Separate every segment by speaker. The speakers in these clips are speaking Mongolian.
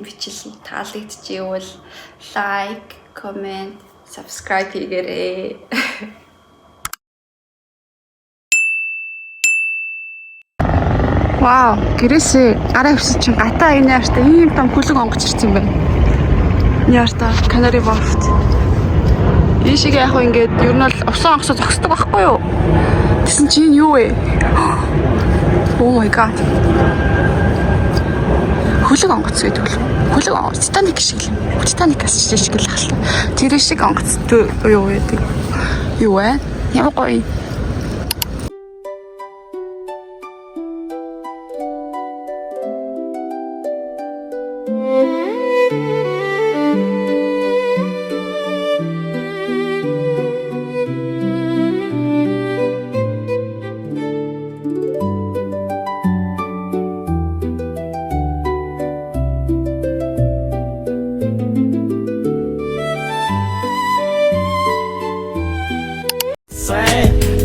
Speaker 1: бичлэг таалагдчихвэл лайк, коммент, subscribe хийгээрэй. Вау, гэрээсээ гараа өвсөн чинь гатаа энэ яартай ийм том хүлэг онгоц ирсэн байна. Яартай Canary Wharf. Ийшээ яг хөө ингээд ер нь бол усан онгоцоо зогсдог байхгүй юу? Тэсэн чинь юу вэ? Oh my god. Хүлэг онгоц гэдэг үү? Хүлэг онгоц Титаник шиг юм. Титаникаас шиг л ахалтай. Тэр шиг онгоц юу гэдэг? Юу вэ? Ямар гоё.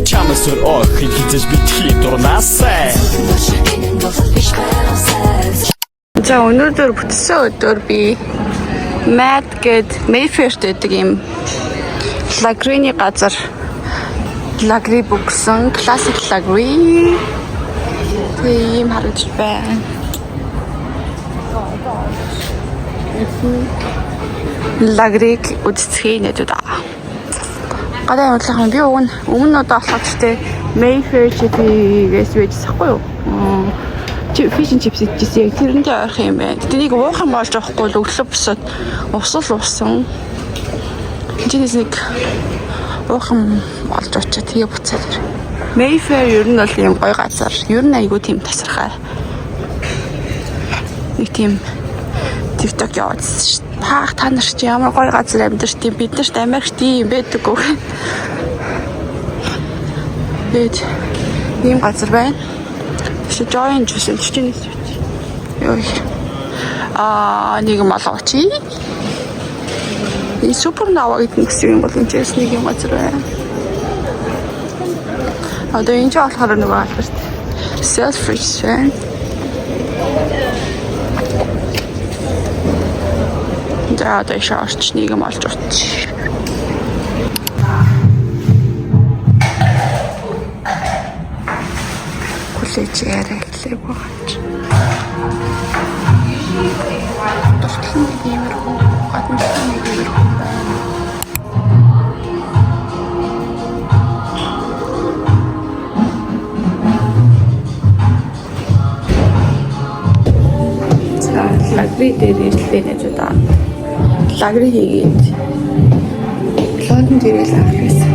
Speaker 2: Чамсөр охин хизэж битгий дурнаасай.
Speaker 1: За өнөөдөр бүтсэн өдөр би Mad гэд Mayfair гэдэг юм лагрины газар лагри бүгсэн классик лагри тийм харагдаж байна. Лагриг үзчихээ нэдүүд аа. Гадаа явуулах би өмнө удаа болохоор гэхдээ Mayfair чипээс байжсахгүй юу? Fish and chips идчихсэн. Тэрэндээ ойрох юм байна. Тэнийг уухан болж авахгүй л өглөө босоод усал уусан. Чинээс нэг уухан болж очиад тэгээ буцаад ир. Mayfair ер нь бол юм гоё газар. Ер нь айгүй тийм тасархай. Нэг тийм TikTok явуулсан шүү дээ. Та нар чи ямар гоё газар амьдарч тийм бид нарт Америкт юм байдаг үү? Бид ийм газар байна. Чи join гэсэн чинь ёо. Нэг юм олооч. Энэ супернова гэдэг юм бол энэ ч нэг юм газар байна. Одоо энэ ч болохоор нэг газар. Selfridge байна. За одоо шаарч нэг юм олж утчих. Хүлээж яриа хэлээ бооч. Дөртлөн нэг юмруу гадна нэг юмруу байна. За лагри дээр ирлээ гэж удаа. Лагри хийгээд Лондон дээрээ л авах гэсэн.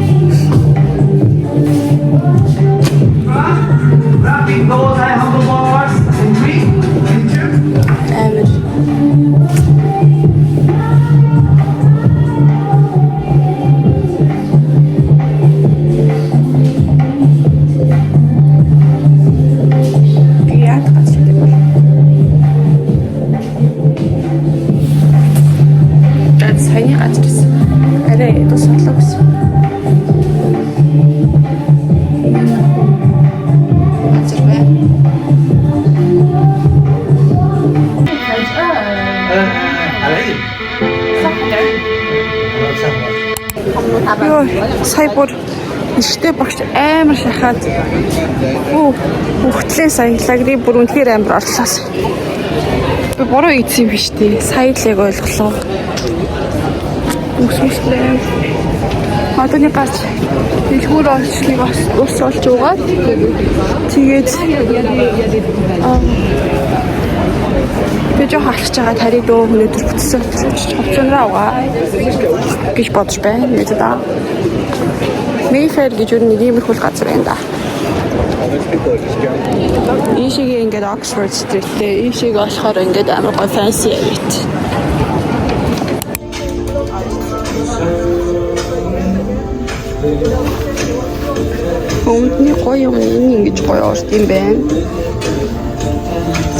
Speaker 1: Сая бүр нэртэй багш амар шахаад хөвтлээ сая лагри бүр үнэхээр амар орлоос. Би буруу ийдсэн юм биш тий. Сая л яг ойлголоо. Үсвэслээ. Одоо нэг гац дэлгүүр олчлыг бас ус олж угаад тэгээд би жоо халж байгаа тариг дөө өнөдөр бүтсэн хөвчнөрөө аваа гэж бодож байна. Нэг даа. Mayfair гэж юу нэг юм хөл газар байна да. Ийшээ ингээд Oxford Street-тэй, ийшээ болохоор ингээд амар гоё fancy авит. Өмдний гоё юм ингэж гоё орд юм байна.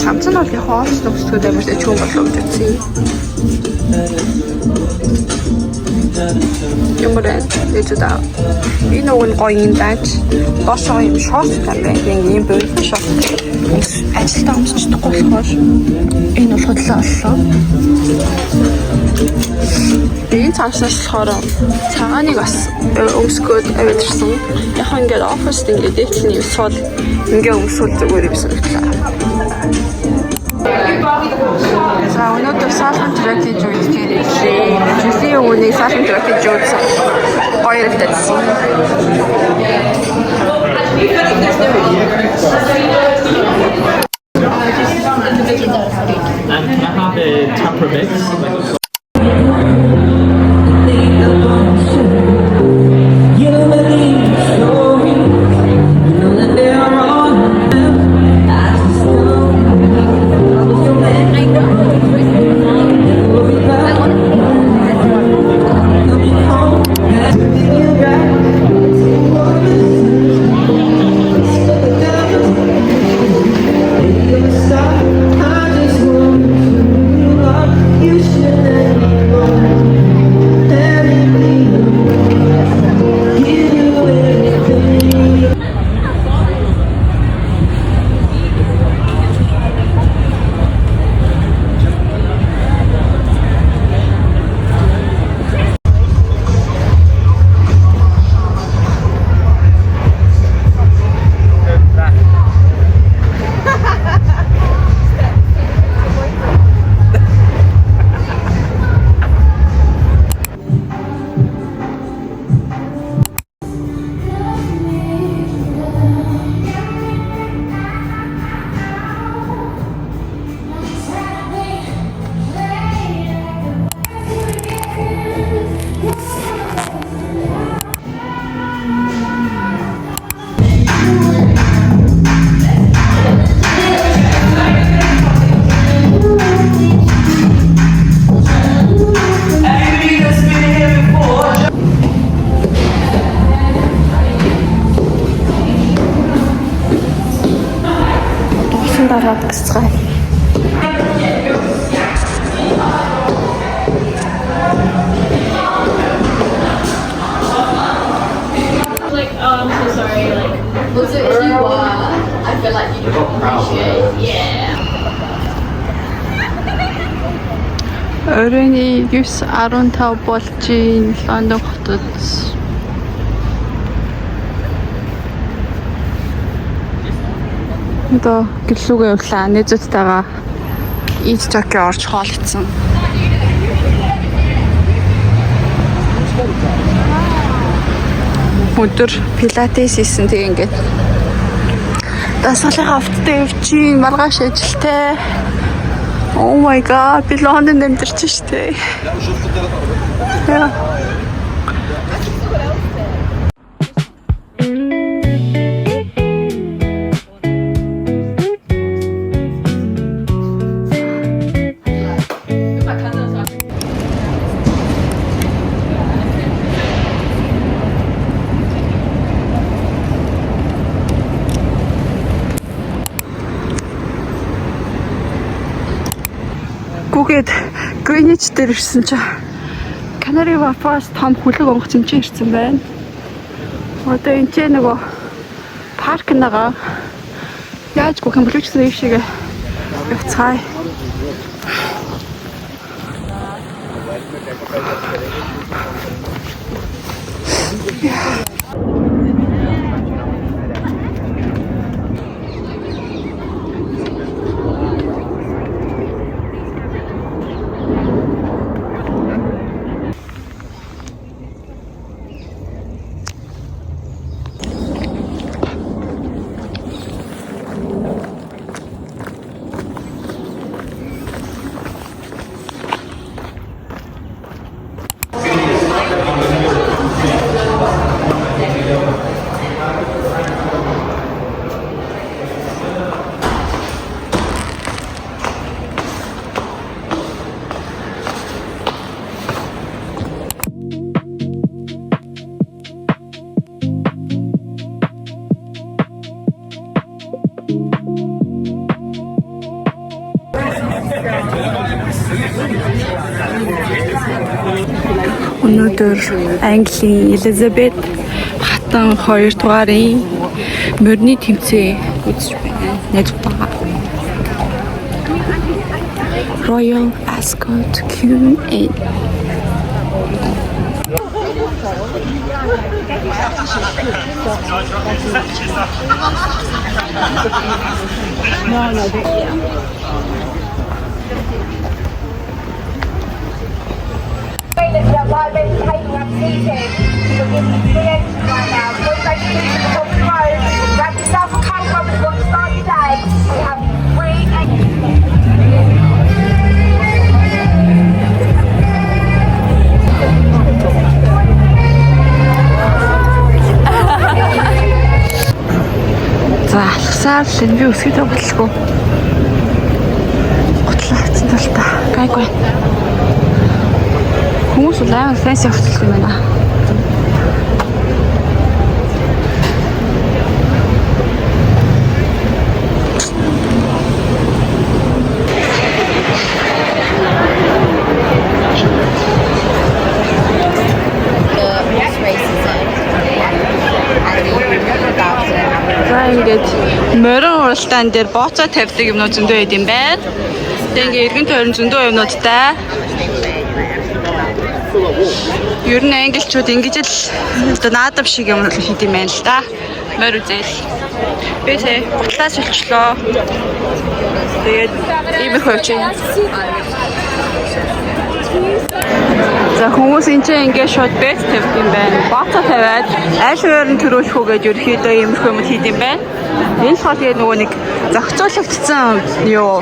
Speaker 1: Цамц нь бол хоолч нөхцөл амар чөм болов гэж үзье. Ямар нэгдээ энэ нэг гоё юм даач. Доошоо юм шорт байна. Ийм бэлэн шорт. ажилдаа өмсөж чадахгүй болохоор энэ бол худлаа боллоо. Энэ цааснаас болохоор цагааныг бас өмсгөөд авчихсан. Яг ингээд оффист ингээд дэвтлэн юусвал ингээд өмсвөл зүгээр юм санагдлаа. За өнөөдөр салхан тракийн жуулт хийлээ. Жилийн өмнө салхан тракийн жуулт хоёр тавьсан.
Speaker 2: And can I have a tapper mix?
Speaker 1: Дараад гисгай.
Speaker 3: Like, oh, I'm so sorry. Like, also, if you were, I feel like you don't appreciate. Yeah.
Speaker 1: Оройн 9:15 болж Лондон хотод одоо гэлүүгээ явлаа. Нэзүүдтэйгээ ийж жокей орж хоолцсон. Өдөр пилатес хийсэн тэг ингээд дасгалын авттай явчихин маргааш ажилтай. Oh my god, би Лондонд амьдарч штэ. Yeah. Гүгээд Greenwich дээр ирсэн чинь Canary Wharf-аас том хүлэг онгоц юм чинь ирсэн байна. Одоо энэ ч нөгөө парк нагаа яаж гүхэн блүчсэн юм шиг явцгаая. Өнөөдөр Английн Элизабет хатан 2 дугаарын морины тэмцээн үзэж байна. Найз удаа Royal Ascot Q&A.
Speaker 4: While they're taking up seating, we're giving free entry right now. So thank you for the road. Grab yourself a cold one if you want to start your day. We have free entry.
Speaker 1: За алхасаар л энэ би өсгөдөө бодлого. Готлаагцсан тал та. Гайгүй. Хүмүүс л аймаг фэнси авчихсан юм байна. За ингээд морин уралдаан дээр бооцоо тавьдаг юмнууд зөндөө байд юм байна. Тэгээ ингээд эргэн тойрон зөндөө юмнуудтай. Ер нь англичууд ингэж л одоо наадам шиг юм хийд юм байна л да. Морь үзэл. Би тэ гутлаас шилчлөө. Тэгээд ийм их хөвч юм. За хүмүүс энэ чинь ингээд шууд бэт тавьд юм байна. Бооцоо тавиад аль өөрөнд төрүүлэх үгээд ерөөхдөө иймэрхүү юм хийд юм байна. Энэ л тэгээд нөгөө нэг зохицуулагдсан юу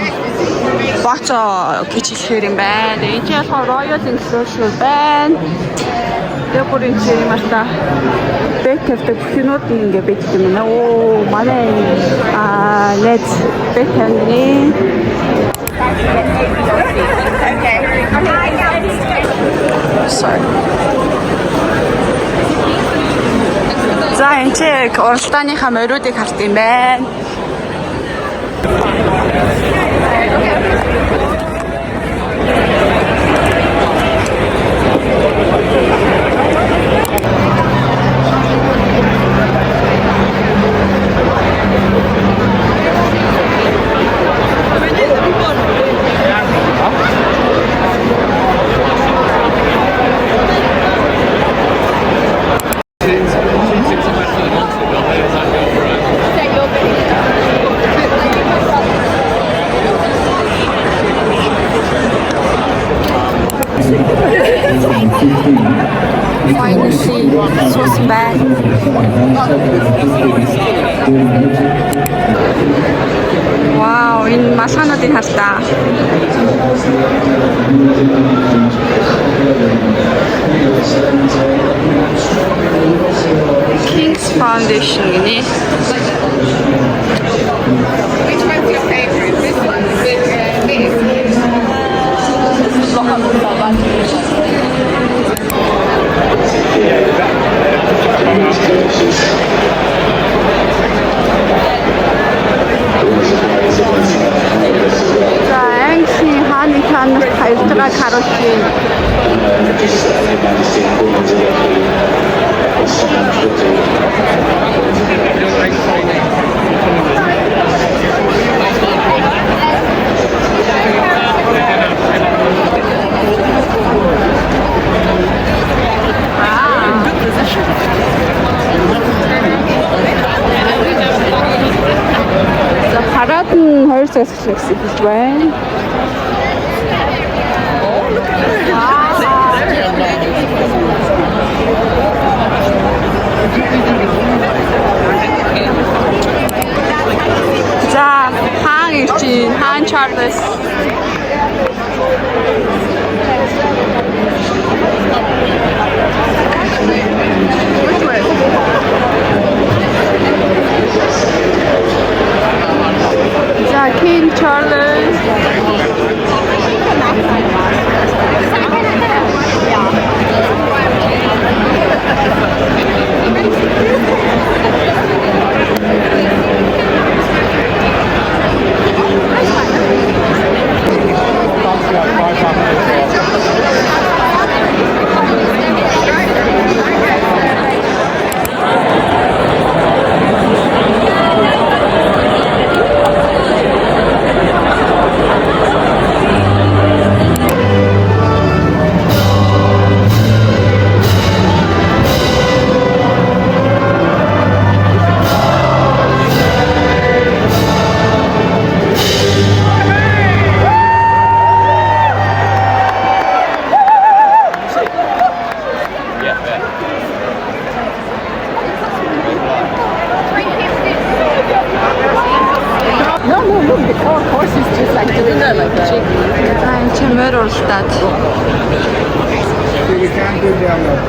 Speaker 1: бооцоо гэж хэлэхээр юм байна. Энэ чинь болохоор Royal Inclusion байна. Тэгээд бүр энэ чинь юмарта бэт тавьдаг бүхнүүд ингээд бэт юм байна. Оо манай net бэт тавьны. Sorry. За энэ чиг уралдааныхаа мориудыг харт юм байна. Finally, sauce bag. Wow, энэ масаануудыг хартаа. King's Foundation гинэ. Which one's your favorite? This one? За, англи хааны танаас хаягдгаа харуулж байна. За, хараад нь 2 цагаас эхэлж байна. За, хаан ирж байна. Хаан Чарльз. За, King Charles. Чик. Айн чамаар уралдаад.
Speaker 5: You can't do download.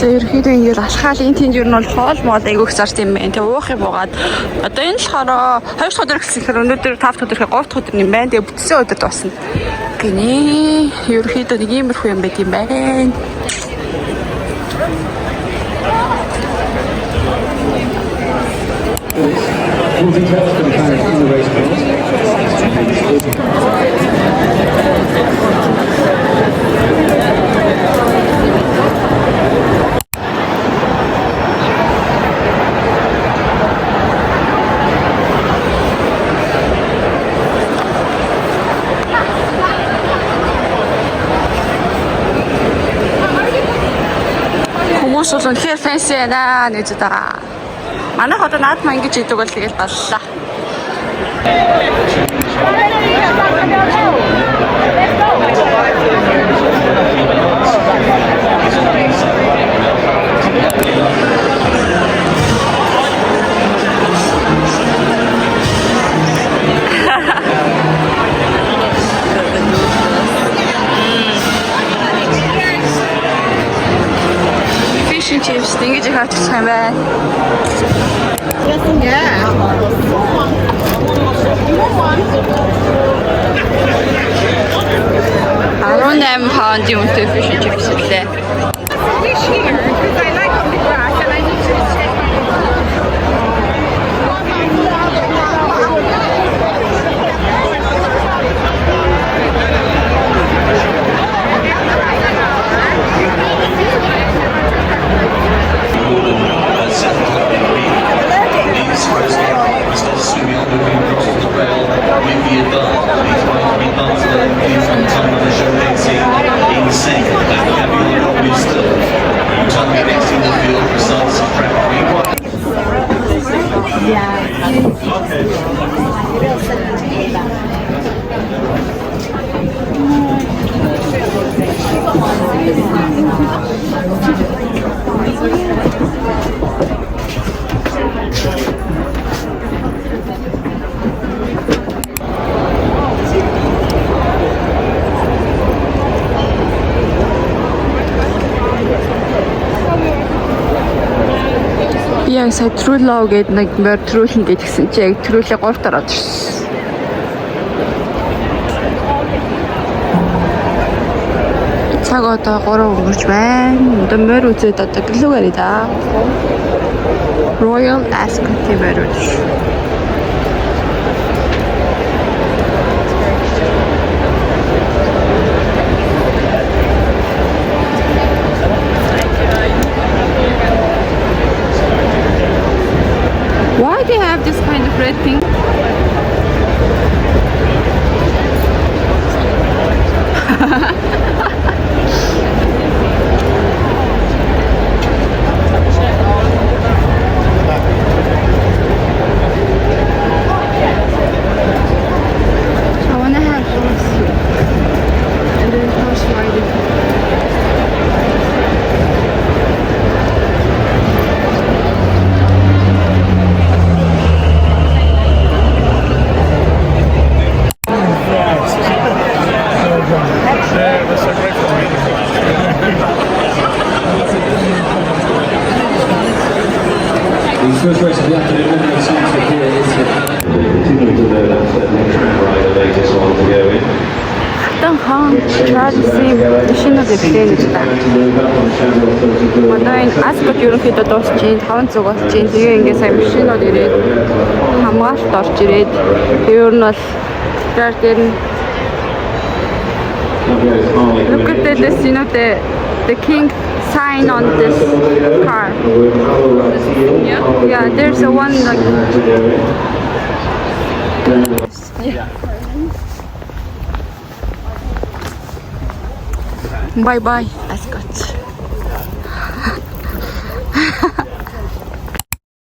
Speaker 1: За ерөөхдөө ингээд алхаалын тэнд ер нь бол хоол моол айгүйх зарт юм байна. Тэгээ уух юм буугаад одоо энэ болохоор 2 дахь өдөр гэхэлэр өнөөдөр 5 дахь өдөр 3 дахь өдөр юм байна. Тэгээ бүтсэн өдөр дуусна. Гинэ ерөөхдөө нэг иймэрхүү юм байт юм байна. Хүмүүс бол үнэхээр фэнси байна гэж байгаа. Манайх одоо наадмаа ингэж идэг бол тэгэл боллоо. Fish and chips ингэж их авчих юм байна. £18 поундын үнэтэй fish and chips лээ.
Speaker 4: Fish here, because I like on the grass and I need to check my
Speaker 1: Би яг сая трүүлөө гээд нэг мөр трүүлэн гэж гисэн чи яг трүүлээ 3 дараад ирсэн. Цаг одоо 3 өнгөрч байна. Одоо мөр үзээд одоо гэлүүгээрээ да. Royal Ascot мөр үз. Why do you have this kind of red thing? I wanna have horse and then horse riding.
Speaker 6: The first race of the afternoon, the chance to hear is continuing to know that next tram rider latest one to go in.
Speaker 1: Дан хаан Чарльзын машиныг эвлээ гэж байна. Одоо энэ Ascot ерөнхийдөө дуусч чинь 500 болж чинь. Тэгээ ингээ сая машинууд ирээд хамгаалалт орж ирээд тэр нь бол тэр дээр нь look at this, you know, the king sign on this car. Yeah, there's a one like. Bye bye, Ascot.